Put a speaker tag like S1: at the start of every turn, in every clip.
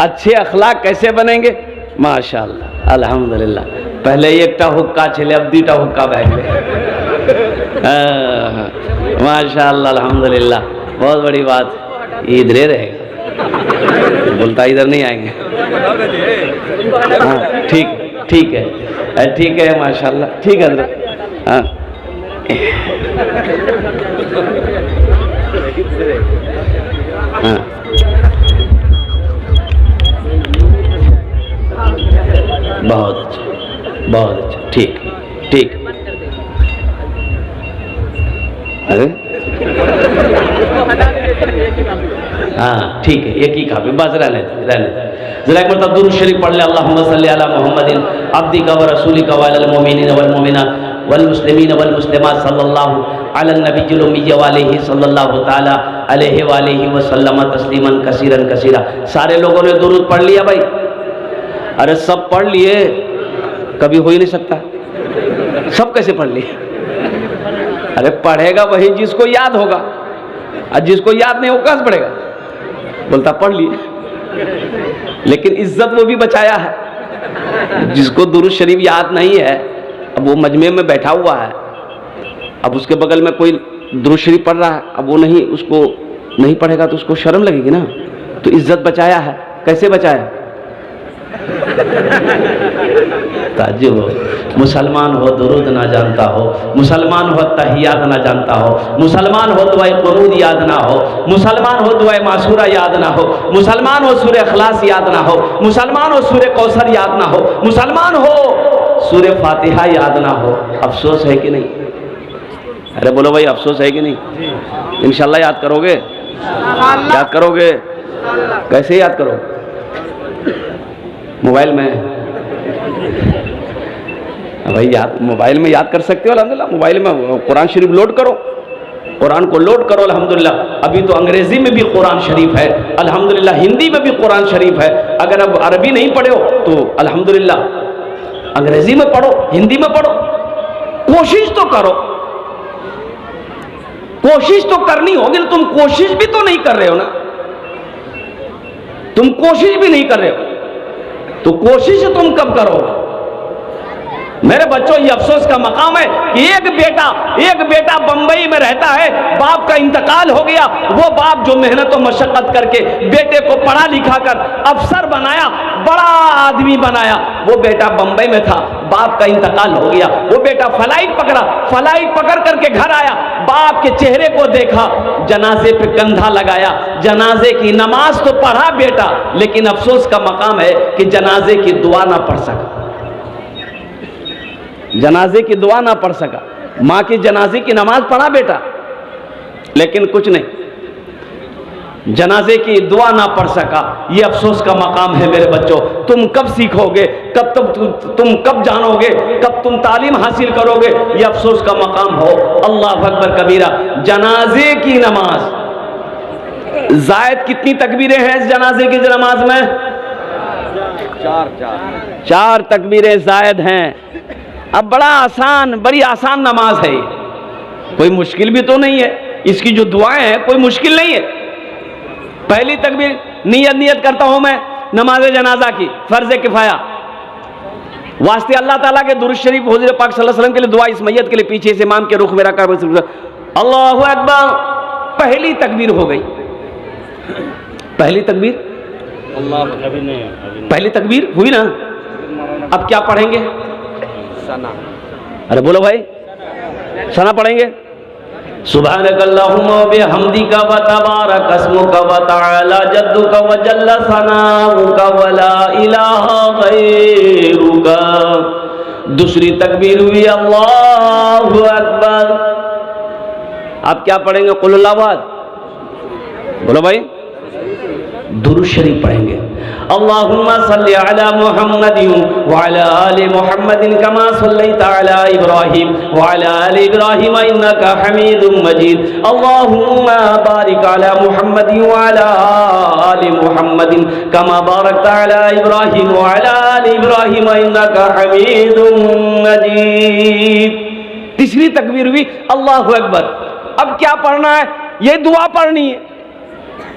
S1: अच्छे अखलाक कैसे बनेंगे? माशाअल्लाह अल्हम्दुलिल्लाह। पहले एकटा हुक्का छे, अब दुटा हुक्का भए गेलै। माशाअल्लाह अल्हम्दुलिल्लाह, बहुत बड़ी बात। इधर ही रहेगा, बोलता इधर नहीं आएंगे। हाँ ठीक ठीक है, ठीक है माशाअल्लाह, ठीक है। हाँ हाँ बहुत अच्छा, बहुत अच्छा, ठीक ठीक। अरे हाँ ठीक है, एक ही काफी, बस रहने दे। जरा एक मरतबा दुरूद शरीफ पढ़ ले। अल्लाहुम्मा सल्ली अला मुहम्मदिन अब्दिका व रसूलिका व अलल मुमिनीन वल मुमिनात वल मुस्लिमीन वल मुस्लिमात सल्लल्लाहु अला नबिय्यिल उम्मी व आलिहि सल्लल्लाहु ताला अलैहि व आलिहि व सल्लम तस्लीमन कसीरन कसीरा। सारे लोगों ने दुरूद पढ़ लिया भाई? अरे सब पढ़ लिए, कभी हो ही नहीं सकता। सब कैसे पढ़ लिए? अरे पढ़ेगा वही जिसको याद होगा, और जिसको याद नहीं होगा पढ़ेगा। बोलता पढ़ लिए, लेकिन इज्जत वो भी बचाया है। जिसको दुरूद शरीफ याद नहीं है, अब वो मजमे में बैठा हुआ है, अब उसके बगल में कोई दुरूद शरीफ पढ़ रहा है, अब वो नहीं, उसको नहीं पढ़ेगा तो उसको शर्म लगेगी ना। तो इज्जत बचाया है। कैसे बचाया? ताज्जुब हो, मुसलमान हो दुरूद ना जानता हो, मुसलमान हो तहियात ना जानता हो, मुसलमान हो दुआए कुनूद याद ना हो, मुसलमान हो दुआए मासूरा याद ना हो, मुसलमान हो सूरे इखलास याद ना हो, मुसलमान हो सूरे कौसर याद ना हो, मुसलमान हो सूरे फातिहा याद ना हो। अफसोस है कि नहीं? अरे बोलो भाई, अफसोस है कि नहीं? इंशाल्लाह याद करोगे? याद करोगे? कैसे याद करोगे? मोबाइल में भाई याद, मोबाइल में याद कर सकते हो अल्हम्दुलिल्लाह। मोबाइल में कुरान शरीफ लोड करो, कुरान को लोड करो अल्हम्दुलिल्लाह। अभी तो अंग्रेजी में भी कुरान शरीफ है अल्हम्दुलिल्लाह, हिंदी में भी कुरान शरीफ है। अगर अब अरबी नहीं पढ़े हो तो अल्हम्दुलिल्लाह अंग्रेजी में पढ़ो, हिंदी में पढ़ो। कोशिश तो करो, कोशिश तो करनी होगी। तुम कोशिश भी तो नहीं कर रहे हो ना, तुम कोशिश भी नहीं कर रहे हो, तो कोशिश तुम कब करोगे? मेरे बच्चों, ये अफसोस का मकाम है कि एक बेटा बंबई में रहता है, बाप का इंतकाल हो गया। वो बाप जो मेहनत और मशक्कत करके बेटे को पढ़ा लिखा कर अफसर बनाया, बड़ा आदमी बनाया, वो बेटा बंबई में था, बाप का इंतकाल हो गया। वो बेटा फ्लाइट पकड़ करके घर आया, बाप के चेहरे को देखा, जनाजे पे कंधा लगाया, जनाजे की नमाज तो पढ़ा बेटा, लेकिन अफसोस का मकाम है कि जनाजे की दुआ ना पढ़ सका, जनाजे की दुआ ना पढ़ सका। माँ की जनाजे की नमाज पढ़ा बेटा, लेकिन कुछ नहीं, जनाजे की दुआ ना पढ़ सका। ये अफसोस का मकाम है मेरे बच्चों। तुम कब सीखोगे, कब तुम कब जानोगे, कब तुम तालीम हासिल करोगे? ये अफसोस का मकाम हो। अल्लाह अकबर कबीरा। जनाजे की नमाज जायद कितनी तकबीरें हैं इस जनाजे की नमाज में? चार तकबीरें जायद हैं। अब बड़ी आसान नमाज है, कोई मुश्किल भी तो नहीं है। इसकी जो दुआएं हैं कोई मुश्किल नहीं है। पहली तकबीर नियत करता हूं मैं नमाज जनाजा की, फर्ज किफाया, वास्ते अल्लाह ताला के दुरूद शरीफ हुजूर पाक सल्लल्लाहु अलैहि वसल्लम के लिए दुआ, इस मैयत के लिए पीछे से इमाम के रुख में रखा, अल्लाहु अकबर। पहली तकबीर हो गई, पहली तकबीर, पहली तकबीर हुई ना। अब क्या पढ़ेंगे? सना। अरे बोलो भाई, सना पढ़ेंगे। सुब्हानकल्लाहुम्मा व बिहम्दिका व तबारक अस्मुका व तआला जद्दुका व जल्ला सनाउका व ला इलाहा गैरुका। दूसरी तकबीर हुई अल्लाहु अकबर। आप क्या पढ़ेंगे? कुल हुवल्लाहु अहद। बोलो भाई, दुरूद शरीफ पढ़ेंगे। अल्लाहुम्मा सल्ली अला मुहम्मदिन व अला आलि मुहम्मदिन कमा सल्लैता अला इब्राहिम व अला आलि इब्राहिम इन्नका हमीदुम मजीद। अल्लाहुम्मा बारिक अला मुहम्मदिन व अला आलि मुहम्मदिन कमा बारकता अला इब्राहिम व अला आलि इब्राहिम इन्नका हमीदुम मजीद। तीसरी तकबीर हुई अल्लाहु अकबर। अब क्या पढ़ना है? ये दुआ पढ़नी है।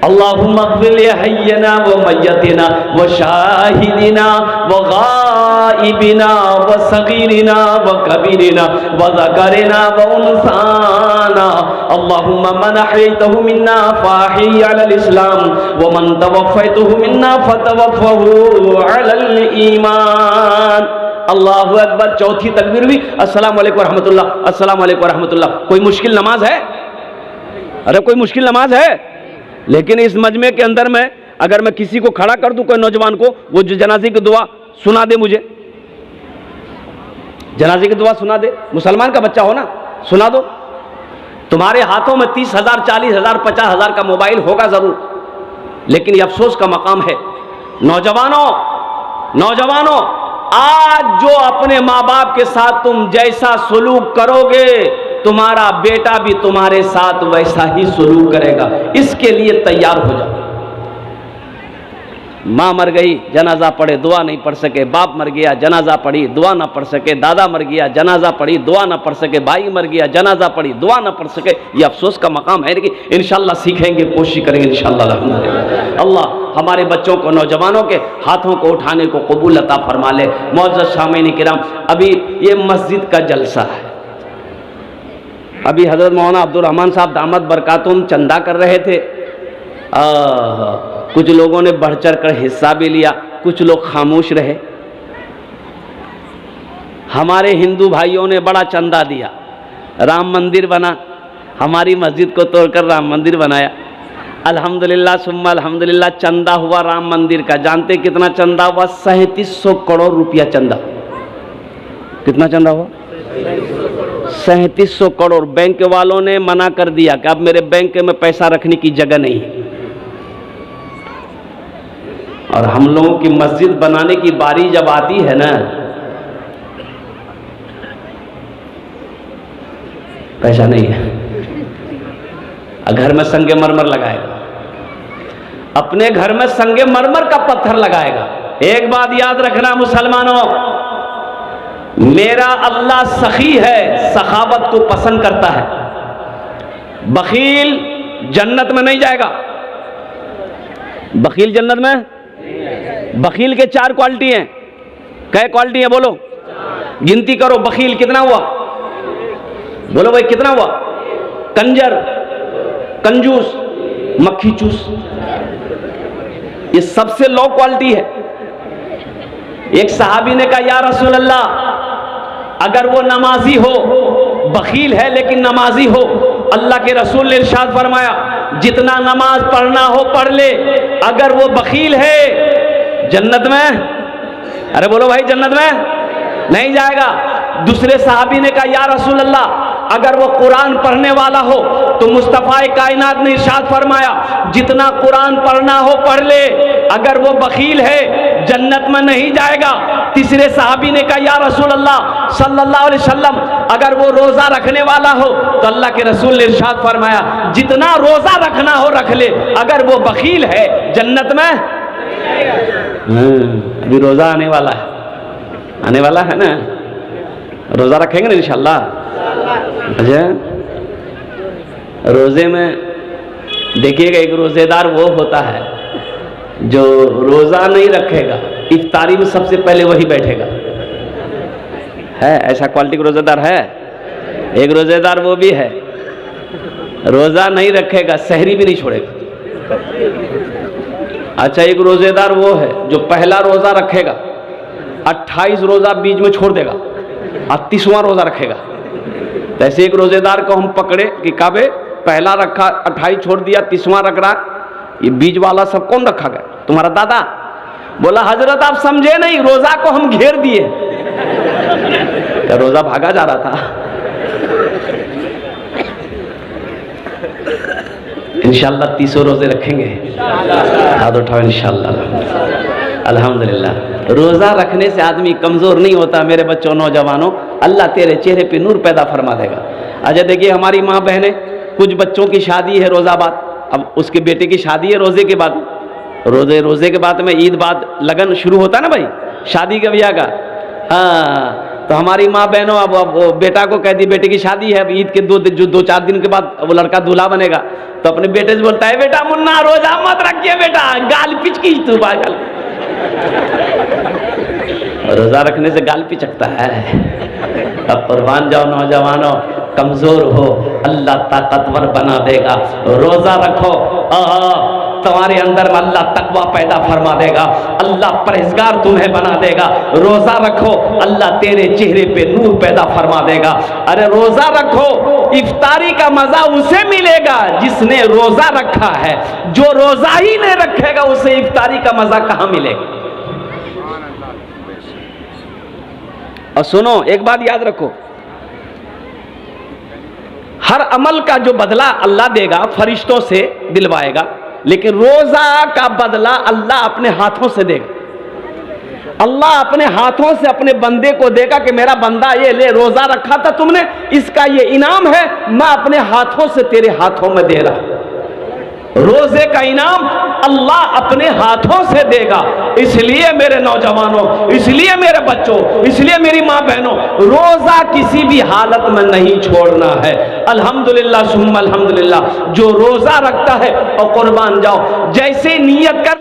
S1: अल्लाहुम्मा अग़फ़िर लि हय्यिना व मय्यतिना व शाहिदिना व गाइबिना व सगीरिना व कबीरिना व ज़करिना व उन्साना। अल्लाहुम्मा मन अहयैतहु मिन्ना फ़अहयि अलल इस्लाम व मन तवफ़्फ़ैतहु मिन्ना फ़तवफ़्फ़हु अलल ईमान। अल्लाहु अकबर। चौथी तकबीर भी अस्सलामु अलैकुम रहमतुल्लाह, अस्सलामु अलैकुम रहमतुल्लाह। कोई मुश्किल नमाज है? अरे कोई मुश्किल नमाज है? लेकिन इस मजमे के अंदर में अगर मैं किसी को खड़ा कर दूं, कोई नौजवान को, वो जो जनाजे की दुआ सुना दे, मुझे जनाजे की दुआ सुना दे, मुसलमान का बच्चा हो ना, सुना दो। तुम्हारे हाथों में 30,000, 40,000, 50,000 का मोबाइल होगा जरूर, लेकिन ये अफसोस का मकाम है। नौजवानों, नौजवानों, आज जो अपने माँ बाप के साथ तुम जैसा सलूक करोगे, तुम्हारा बेटा भी तुम्हारे साथ वैसा ही सलूक करेगा। इसके लिए तैयार हो जाओ। माँ मर गई, जनाजा पढ़े, दुआ नहीं पढ़ सके। बाप मर गया, जनाजा पढ़ी, दुआ ना पढ़ सके। दादा मर गया, जनाजा पढ़ी, दुआ ना पढ़ सके। भाई मर गया, जनाजा पढ़ी, दुआ ना पढ़ सके। ये अफसोस का मकाम है, लेकिन इंशाल्लाह सीखेंगे, कोशिश करेंगे इंशाल्लाह। अल्लाह हमारे बच्चों को, नौजवानों के हाथों को उठाने को कबूल अता फरमा ले। मुअज़्ज़ज़ सामीन किराम, अभी ये मस्जिद का जलसा है। अभी हज़रत मौलाना अब्दुल रहमान साहब दामद बरकातुम चंदा कर रहे थे। कुछ लोगों ने बढ़ चढ़ कर हिस्सा भी लिया, कुछ लोग खामोश रहे। हमारे हिंदू भाइयों ने बड़ा चंदा दिया, राम मंदिर बना, हमारी मस्जिद को तोड़कर राम मंदिर बनाया। अल्हम्दुलिल्लाह सुम्मा अल्हम्दुलिल्लाह, चंदा हुआ राम मंदिर का। जानते कितना चंदा हुआ? 3700 करोड़ रुपया चंदा। कितना चंदा हुआ? 3700 करोड़। बैंक वालों ने मना कर दिया कि अब मेरे बैंक में पैसा रखने की जगह नहीं है। और हम लोगों की मस्जिद बनाने की बारी जब आती है ना, पैसा नहीं है, घर में संगे मरमर लगाएगा, अपने घर में संगे मरमर का पत्थर लगाएगा। एक बात याद रखना मुसलमानों, मेरा अल्लाह सखी है, सखावत को पसंद करता है। बखील जन्नत में नहीं जाएगा। बखील जन्नत में, बखील के 4 क्वालिटी हैं। क्या क्वालिटी है बोलो? गिनती करो। बखील कितना हुआ? बोलो भाई कितना हुआ? कंजर, कंजूस, मक्खी चूस, ये सबसे लो क्वालिटी है। एक सहाबी ने कहा, या रसूल अल्लाह, अगर वो नमाजी हो, बखील है लेकिन नमाजी हो। अल्लाह के रसूल ने इरशाद फरमाया, जितना नमाज पढ़ना हो पढ़ ले, अगर वो बखील है जन्नत में, अरे बोलो भाई, जन्नत में नहीं जाएगा। दूसरे सहाबी ने कहा, या रसूल अल्लाह, अगर वो कुरान पढ़ने वाला हो तो मुस्तफ़ा कायनात ने इरशाद फरमाया, जितना कुरान पढ़ना हो पढ़ ले, अगर वो बखील है जन्नत में नहीं जाएगा। तीसरे सहाबी ने कहा, या रसूल अल्लाह सल्लल्लाहु अलैहि वसल्लम, अगर वो रोज़ा रखने वाला हो तो अल्लाह के रसूल ने इरशाद फरमाया, जितना रोज़ा रखना हो रख ले, अगर वो बखील है जन्नत में। अभी रोज़ा आने वाला है, आने वाला है ना, रोज़ा रखेंगे ना इंशाल्लाह। अच्छा, रोज़े में देखिएगा, एक रोज़ेदार वो होता है जो रोज़ा नहीं रखेगा, इफ्तारी में सबसे पहले वही बैठेगा। है ऐसा क्वालिटी का रोज़ेदार है। एक रोज़ेदार वो भी है, रोज़ा नहीं रखेगा, सहरी भी नहीं छोड़ेगा। अच्छा, एक रोज़ेदार वो है जो पहला रोज़ा रखेगा, 28 रोज़ा बीच में छोड़ देगा और 30वां रोज़ा रखेगा। ऐसे एक रोज़ेदार को हम पकड़े कि काबे पहला रखा, 28 छोड़ दिया, 30वां रख रहा, ये बीच वाला सब कौन रखा गया? तुम्हारा दादा। बोला, हजरत आप समझे नहीं, रोज़ा को हम घेर दिए। रोज़ा भागा जा रहा था। इंशाल्लाह 30 रोज़े रखेंगे, हाथ उठाओ इंशाल्लाह। अल्हम्दुलिल्लाह। रोज़ा रखने से आदमी कमज़ोर नहीं होता मेरे बच्चों, नौजवानों। अल्लाह तेरे चेहरे पे नूर पैदा फरमा देगा। अच्छा देखिए, हमारी माँ बहनें, कुछ बच्चों की शादी है रोज़ा बाद, अब उसके बेटे की शादी है रोज़े के बाद, रोज़े के बाद में ईद बाद लगन शुरू होता है ना भाई, शादी का ब्याह का। हाँ, तो हमारी माँ बहनों अब वो बेटा को कह दी बेटे की शादी है, अब ईद के दो चार दिन के बाद वो लड़का दूल्हा बनेगा, तो अपने बेटे से बोलता है बेटा मुन्ना रोजा मत रखिए बेटा, गाल पिचकी तू पागल। रोजा रखने से गाल पिचकता है। अब कुर्बान जाओ नौजवानों, कमजोर हो अल्लाह ताकतवर बना देगा। रोजा रखो, तुम्हारे अंदर में अल्लाह तकवा पैदा फरमा देगा, अल्लाह परहेजगार तुम्हें बना देगा। रोजा रखो, अल्लाह तेरे चेहरे पे नूर पैदा फरमा देगा। अरे रोजा रखो, इफ्तारी का मजा उसे मिलेगा जिसने रोजा रखा है, जो रोजा ही नहीं रखेगा उसे इफ्तारी का मजा कहां मिलेगा। और सुनो, एक बात याद रखो, हर अमल का जो बदला अल्लाह देगा फरिश्तों से दिलवाएगा, लेकिन रोजा का बदला अल्लाह अपने हाथों से देगा। अल्लाह अपने हाथों से अपने बंदे को देगा कि मेरा बंदा ये ले, रोजा रखा था तुमने, इसका ये इनाम है, मैं अपने हाथों से तेरे हाथों में दे रहा। रोजे का इनाम अल्लाह अपने हाथों से देगा। इसलिए मेरे नौजवानों, इसलिए मेरे बच्चों, इसलिए मेरी माँ बहनों, रोजा किसी भी हालत में नहीं छोड़ना है। अल्हम्दुलिल्लाह सुम्मा अल्हम्दुलिल्लाह, जो रोजा रखता है और कुर्बान जाओ, जैसे नियत कर